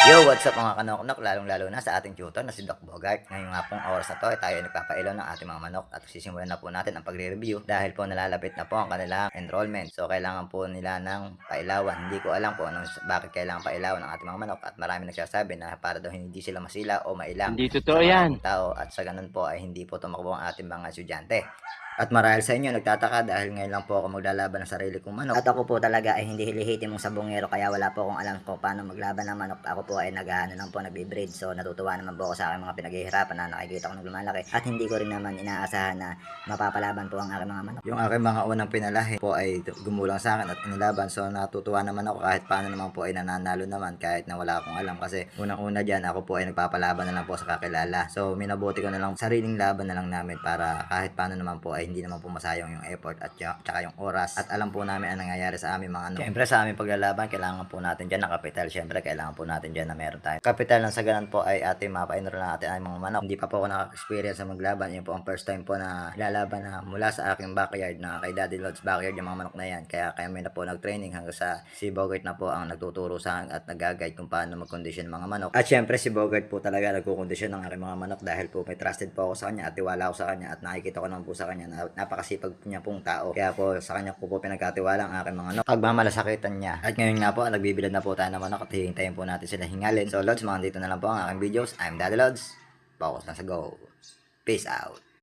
Yo, what's up mga kanoknok, lalong-lalo na sa ating tutor na si Doc Bogart. Ngayong nga pong oras na to ay tayo ay nagpapailaw ng ating mga manok at sisimulan na po natin ang pagre-review dahil po nalalapit na po ang kanilang enrollment. So kailangan po nila ng pailawan. Hindi ko alam po bakit kailangan pailawan ng ating mga manok at marami nagsasabi na para daw hindi sila masila o mailang Hindi sa totoo yan. maraming tao at sa ganun po ay hindi po tumakbo ang ating mga estudyante. At marahil sa inyo nagtataka dahil ngayon lang po ako maglalaban ng sarili kong manok. At ako po talaga ay hindi hilihitin mong sabongero kaya wala po akong alam kung paano maglaban ng manok. Ako po ay lang po nagbe-breed. So natutuwa naman po ako sa aking mga pinaghihirapan na nakikita ko nang lumalaki. At hindi ko rin naman inaasahan na mapapalaban po ang aking mga manok. Yung aking mga unang pinalahi po ay gumulang sa akin at inilaban. So natutuwa naman ako kahit paano naman po ay nananalo naman kahit na wala akong alam. Kasi unang-una dyan ako po ay nagpapalaban na lang po sa kakilala. So minabuti ko na lang sariling laban na lang namin para kahit paano naman po ay hindi naman po masayang yung effort at tsaka yung oras. At alam po namin ang nangyayari sa aming mga ano. Siyempre sa aming paglalaban kailangan po natin dyan ng kapital. Siyempre kailangan po natin dyan na meron tayo kapital ng sa ganun po ay ating mapainro na natin ang mga manok. Hindi pa po ako naka-experience sa maglaban. Yun po ang first time po na lalaban na mula sa aking backyard na kay Daddy Lod's backyard yung mga manok na yan. Kaya kami na po nag-training hanggang sa si Bogart na po ang nagtuturo sa akin at nag-guide kung paano mag-condition mga manok. At syempre si Bogart po talaga nagkukondisyon ng aking mga manok dahil po may trusted po ako sa kanya at tiwala ako sa kanya at nakikita ko naman po sa kanya na napakasipag niya pong tao. Kaya po sa kanya ko po pinagkatiwala ang aking mga manok. Pagmamalasakitan niya. At ngayon nga po nagbibilad na po tayo ng manok at hihintayin po natin sila hingalin. So Lods, mga dito na lang po ang aking videos. I'm Daddy Lods. Focus na sa go. Peace out.